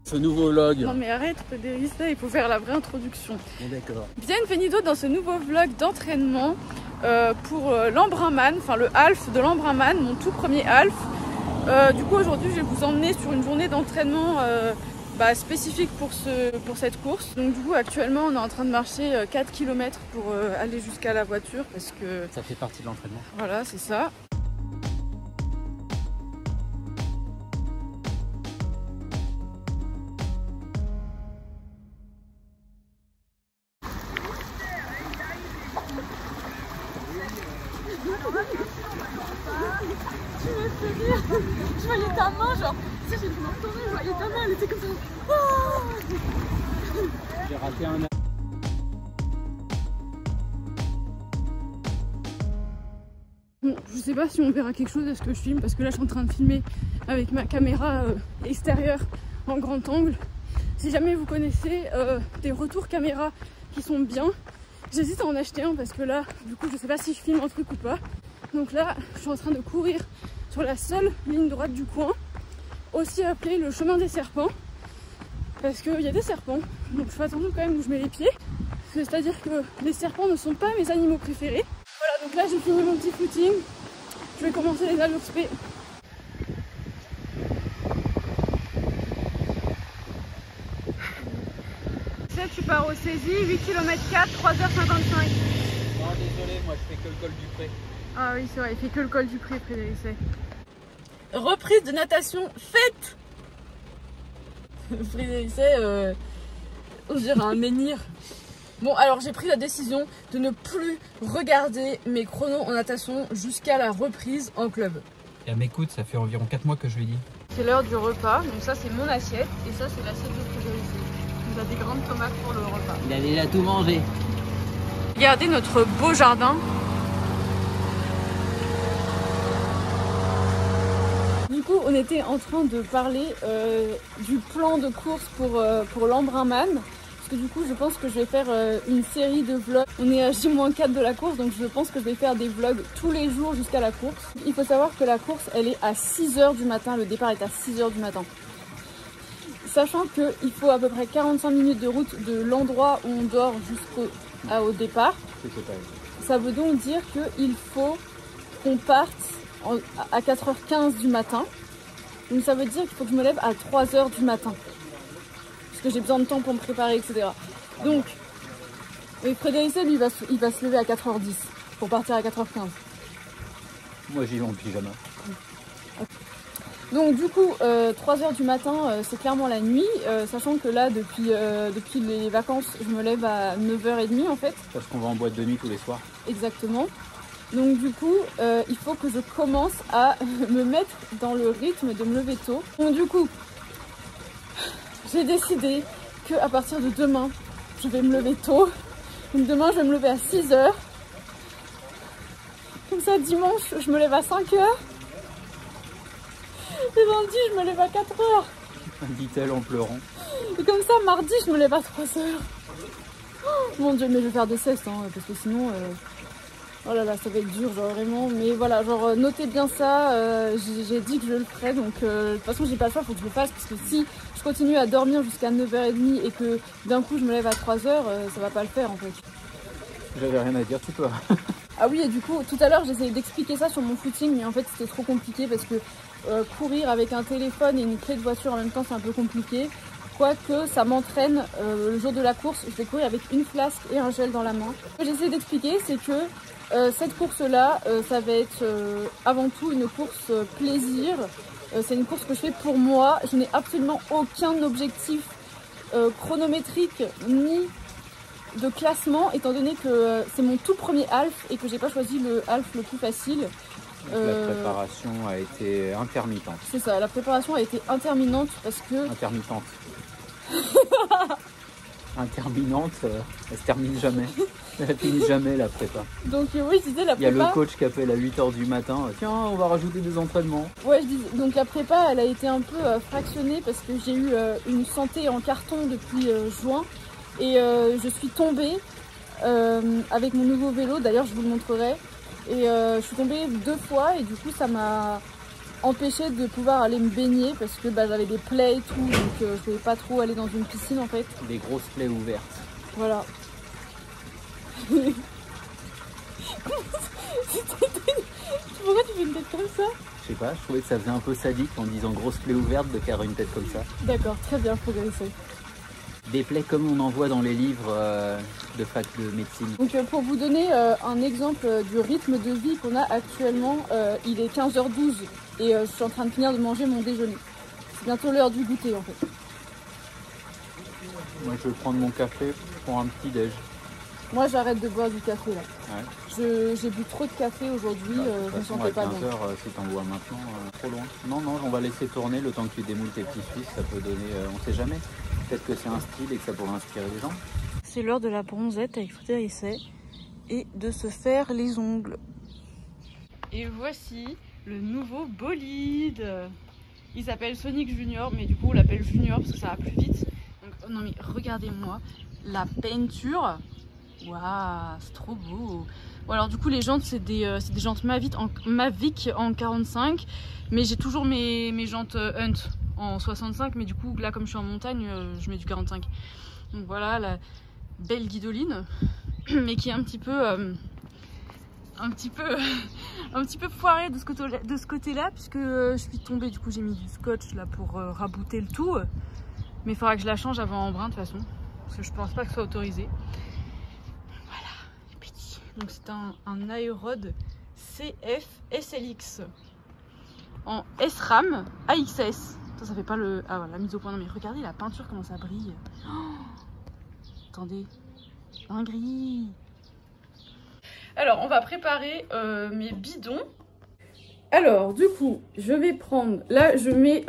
ce nouveau vlog? Non mais arrête, Frédérica, il faut faire la vraie introduction. Bon, d'accord. Bienvenido dans ce nouveau vlog d'entraînement pour l'Embrunman, enfin le half de l'Embrunman, mon tout premier half. Du coup aujourd'hui je vais vous emmener sur une journée d'entraînement spécifique pour cette course. Donc du coup actuellement on est en train de marcher 4 km pour aller jusqu'à la voiture parce que... Ça fait partie de l'entraînement. Voilà, c'est ça. Tu me fais rire. Je voyais ta main, genre, tu sais, j'ai dû me retourner, je voyais ta main, elle était comme ça. Oh, j'ai raté un... Bon, je sais pas si on verra quelque chose de ce que je filme, parce que là je suis en train de filmer avec ma caméra extérieure en grand angle. Si jamais vous connaissez des retours caméra qui sont bien, j'hésite à en acheter un parce que là, du coup, je sais pas si je filme un truc ou pas. Donc là, je suis en train de courir sur la seule ligne droite du coin, aussi appelée le chemin des serpents, parce qu'il y a des serpents, donc je fais attention quand même où je mets les pieds. C'est-à-dire que les serpents ne sont pas mes animaux préférés. Voilà, donc là j'ai fini mon petit footing, je vais commencer les allures spé. Tu pars au saisie, 8 km 4, 3h55. Non désolé, moi je fais que le col du Pré. Ah oui c'est vrai, il fait que le col du Pré, Frédérica. Reprise de natation faite. Frédérica, on dirait un menhir. Bon alors j'ai pris la décision de ne plus regarder mes chronos en natation jusqu'à la reprise en club. Et à m'écoute, ça fait environ 4 mois que je lui dis. C'est l'heure du repas, donc ça c'est mon assiette et ça c'est l'assiette de Frédérica. Il a des grandes tomates pour le repas. Il a déjà tout mangé. Regardez notre beau jardin. Du coup, on était en train de parler du plan de course pour l'Embrunman. Parce que du coup, je pense que je vais faire une série de vlogs. On est à J-4 de la course, donc je pense que je vais faire des vlogs tous les jours jusqu'à la course. Il faut savoir que la course, elle est à 6h du matin. Le départ est à 6h du matin. Sachant qu'il faut à peu près 45 minutes de route de l'endroit où on dort jusqu'au départ. Ça veut donc dire qu'il faut qu'on parte à 4h15 du matin. Donc ça veut dire qu'il faut que je me lève à 3h du matin. Parce que j'ai besoin de temps pour me préparer, etc. Donc, Frédérica, lui, il va se lever à 4h10 pour partir à 4h15. Moi j'y vais en pyjama. Donc du coup, 3h du matin, c'est clairement la nuit, sachant que là, depuis les vacances, je me lève à 9h30 en fait. Parce qu'on va en boîte de nuit tous les soirs. Exactement. Donc du coup, il faut que je commence à me mettre dans le rythme de me lever tôt. Donc du coup, j'ai décidé qu'à partir de demain, je vais me lever tôt. Donc demain, je vais me lever à 6h. Comme ça, dimanche, je me lève à 5h. Et lundi, je me lève à 4h. Dit-elle en pleurant. Et comme ça, mardi, je me lève à 3h. Oh, mon Dieu, mais je vais faire des siestes, hein, parce que sinon... Oh là là, ça va être dur, genre vraiment. Mais voilà, genre notez bien ça. J'ai dit que je le ferais, donc de toute façon, j'ai pas le choix, faut que je le fasse. Parce que si je continue à dormir jusqu'à 9h30 et que d'un coup, je me lève à 3h, ça va pas le faire en fait. J'avais rien à dire, tu peux. Ah oui, et du coup, tout à l'heure, j'essayais d'expliquer ça sur mon footing, mais en fait, c'était trop compliqué parce que courir avec un téléphone et une clé de voiture en même temps, c'est un peu compliqué. Quoique ça m'entraîne le jour de la course, je vais courir avec une flasque et un gel dans la main. Ce que j'essaie d'expliquer, c'est que cette course-là, ça va être avant tout une course plaisir. C'est une course que je fais pour moi. Je n'ai absolument aucun objectif chronométrique ni de classement, étant donné que c'est mon tout premier half et que j'ai pas choisi le half le plus facile. La préparation a été intermittente. C'est ça, la préparation a été intermittente parce que... Intermittente. Interminente, elle se termine jamais. Elle finit jamais la prépa. Donc oui, je disais la prépa... Il y a le coach qui appelle à 8h du matin. Tiens, on va rajouter des entraînements. Ouais, je disais, donc la prépa, elle a été un peu fractionnée parce que j'ai eu une santé en carton depuis juin. Et je suis tombée avec mon nouveau vélo, d'ailleurs je vous le montrerai. Et je suis tombée 2 fois et du coup ça m'a empêché de pouvoir aller me baigner parce que bah, j'avais des plaies et tout, donc je pouvais pas trop aller dans une piscine en fait. Des grosses plaies ouvertes. Voilà. Pourquoi tu fais une tête comme ça? Je sais pas, je trouvais que ça faisait un peu sadique en disant grosse plaie ouverte de faire une tête comme ça. D'accord, très bien, progressé. Des plaies comme on en voit dans les livres de fac de médecine. Donc pour vous donner un exemple du rythme de vie qu'on a actuellement, il est 15h12 et je suis en train de finir de manger mon déjeuner. C'est bientôt l'heure du goûter en fait. Moi je vais prendre mon café pour un petit déj. Moi j'arrête de boire du café là. Ouais. J'ai bu trop de café aujourd'hui, je me sentais pas bien. 15h, si t'en bois maintenant, trop loin. Non, non, on va laisser tourner le temps que tu démoules tes petits suisses, ça peut donner, on sait jamais. Peut-être que c'est un style et que ça pourrait inspirer les gens. C'est l'heure de la bronzette avec Frédéric Essai et de se faire les ongles. Et voici le nouveau bolide. Il s'appelle Sonic Junior, mais du coup on l'appelle Junior parce que ça va plus vite. Donc, oh non mais regardez-moi la peinture. Waouh, c'est trop beau. Bon, alors du coup les jantes c'est des jantes Mavic en 45, mais j'ai toujours mes jantes Hunt en 65, mais du coup là comme je suis en montagne je mets du 45. Donc voilà la belle guidoline, mais qui est un petit peu foirée de ce côté là, puisque je suis tombée, du coup j'ai mis du scotch là pour rabouter le tout, mais il faudra que je la change avant embrun de toute façon, parce que je pense pas que ce soit autorisé. Voilà, petit. Donc c'est un Aerod CF SLX en SRAM AXS. Ça fait pas le... Ah voilà, la mise au point. Non mais regardez la peinture, comment ça brille. Oh, attendez. Un gris. Alors, on va préparer mes bidons. Alors, du coup, je vais prendre... Là, je mets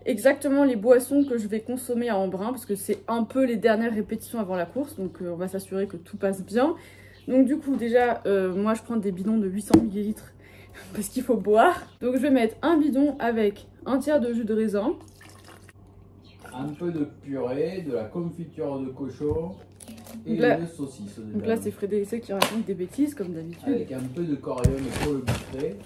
exactement les boissons que je vais consommer à Embrun, parce que c'est un peu les dernières répétitions avant la course. Donc, on va s'assurer que tout passe bien. Donc, du coup, déjà, moi, je prends des bidons de 800 ml. Parce qu'il faut boire. Donc je vais mettre un bidon avec un tiers de jus de raisin. Un peu de purée, de la confiture de cochon et de saucisse. Donc là c'est Frédéric qui raconte des bêtises comme d'habitude. Avec un peu de coriandre pour le boucher.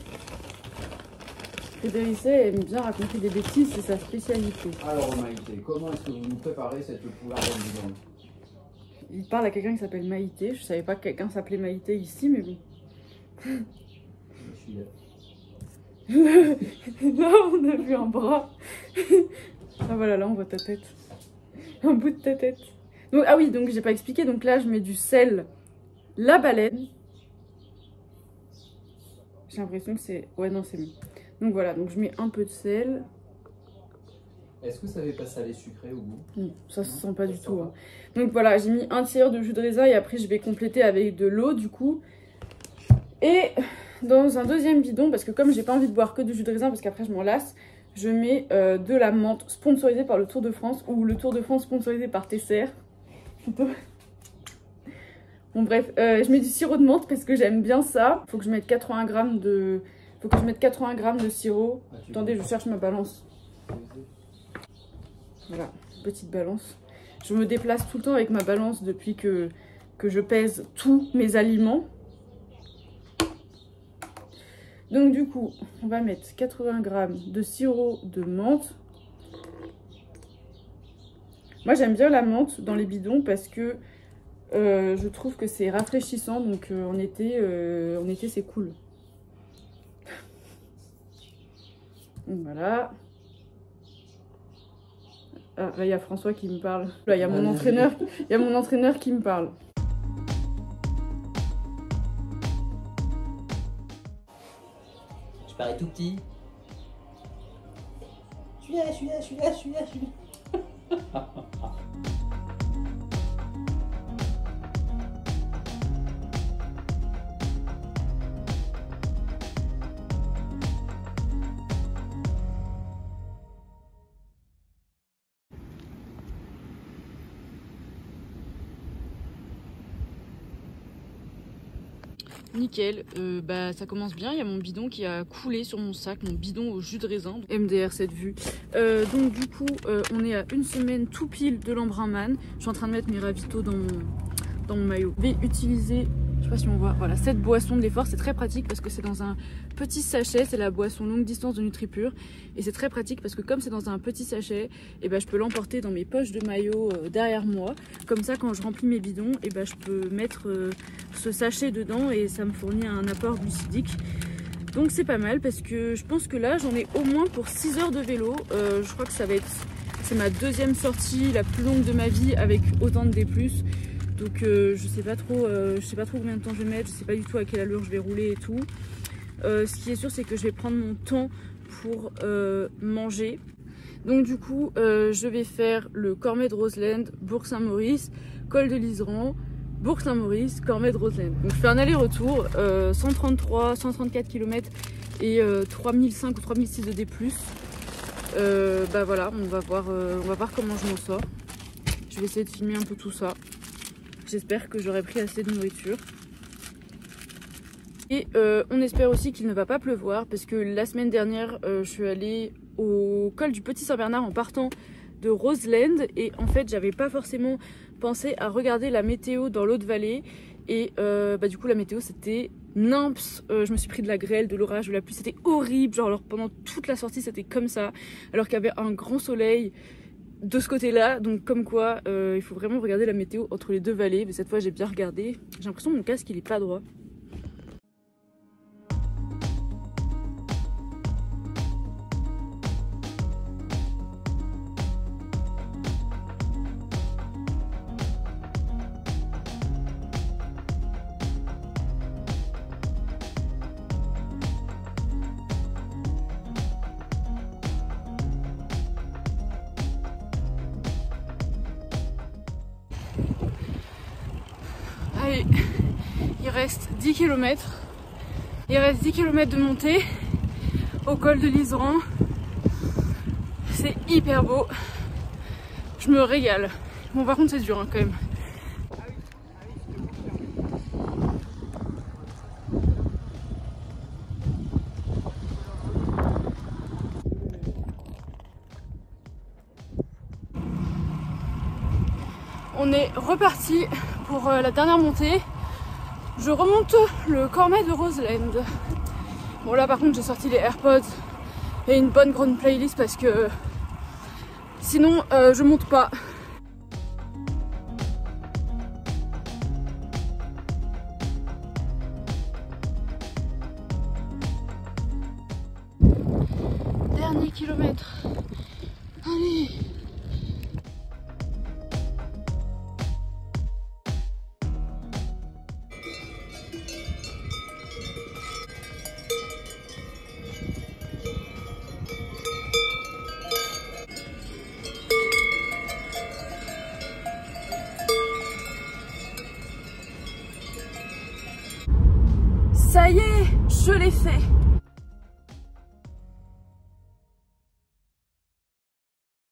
Frédéric aime bien raconter des bêtises, c'est sa spécialité. Alors Maïté, comment est-ce que vous nous préparez cette poularde en bidon? Il parle à quelqu'un qui s'appelle Maïté. Je savais pas que quelqu'un s'appelait Maïté ici, mais bon. Là on a vu un bras. Ah voilà, là on voit ta tête. Un bout de ta tête. Donc, ah oui, donc j'ai pas expliqué. Donc là je mets du sel, la baleine. J'ai l'impression que c'est... Ouais non c'est bon. Donc voilà, donc je mets un peu de sel. Est-ce que ça fait pas salé sucré au goût? Non, ça se sent pas du tout. Hein. Donc voilà, j'ai mis un tiers de jus de raisin et après je vais compléter avec de l'eau du coup. Et dans un deuxième bidon, parce que comme j'ai pas envie de boire que du jus de raisin parce qu'après je m'en lasse, je mets de la menthe sponsorisée par le Tour de France ou le Tour de France sponsorisé par Tesser. Bon bref, je mets du sirop de menthe parce que j'aime bien ça. Faut que je mette 80 grammes de... Faut que je mette 80 grammes de sirop. Attendez, je cherche ma balance. Voilà, petite balance. Je me déplace tout le temps avec ma balance depuis que je pèse tous mes aliments. Donc du coup, on va mettre 80 grammes de sirop de menthe. Moi j'aime bien la menthe dans les bidons parce que je trouve que c'est rafraîchissant. Donc en été c'est cool. Donc voilà. Ah, là il y a François qui me parle. Là il y a mon entraîneur qui me parle. Je parais tout petit. Je suis là. Nickel, ça commence bien, il y a mon bidon qui a coulé sur mon sac, mon bidon au jus de raisin, MDR cette vue. Donc du coup, on est à une semaine tout pile de l'Embrunman. Je suis en train de mettre mes ravitaux dans mon maillot. Je vais utiliser Je sais pas si on voit, voilà, cette boisson de l'effort, c'est très pratique parce que c'est dans un petit sachet, c'est la boisson longue distance de NutriPure et c'est très pratique parce que comme c'est dans un petit sachet, et ben je peux l'emporter dans mes poches de maillot derrière moi. Comme ça, quand je remplis mes bidons, et ben je peux mettre ce sachet dedans et ça me fournit un apport glucidique. Donc c'est pas mal parce que je pense que là j'en ai au moins pour 6 heures de vélo. Je crois que ça va être, c'est ma deuxième sortie la plus longue de ma vie avec autant de D+. Donc je sais pas trop combien de temps je vais mettre, je sais pas du tout à quelle allure je vais rouler et tout. Ce qui est sûr, c'est que je vais prendre mon temps pour manger. Donc du coup, je vais faire le Cormet de Roseland, Bourg-Saint-Maurice, Col de Liseran, Bourg-Saint-Maurice, Cormet de Roseland. Donc je fais un aller-retour, 134 km et 3005 ou 3006 de D+. Bah voilà, on va voir comment je m'en sors. Je vais essayer de filmer un peu tout ça. J'espère que j'aurai pris assez de nourriture. Et on espère aussi qu'il ne va pas pleuvoir parce que la semaine dernière, je suis allée au col du Petit Saint-Bernard en partant de Roseland et en fait j'avais pas forcément pensé à regarder la météo dans l'autre vallée et bah, du coup la météo c'était nimps, je me suis pris de la grêle, de l'orage, de la pluie, c'était horrible, genre alors pendant toute la sortie c'était comme ça alors qu'il y avait un grand soleil de ce côté là, donc comme quoi il faut vraiment regarder la météo entre les deux vallées. Mais cette fois j'ai bien regardé, j'ai l'impression que mon casque il est pas droit. Allez, il reste 10 km. Il reste 10 km de montée au col de Liseran. C'est hyper beau. Je me régale. Bon, par contre, c'est dur hein, quand même. On est reparti pour la dernière montée. Je remonte le Cormet de Roseland. Bon là par contre j'ai sorti les AirPods et une bonne grande playlist parce que sinon je monte pas. Dernier kilomètre. Allez. Ça y est, je l'ai fait.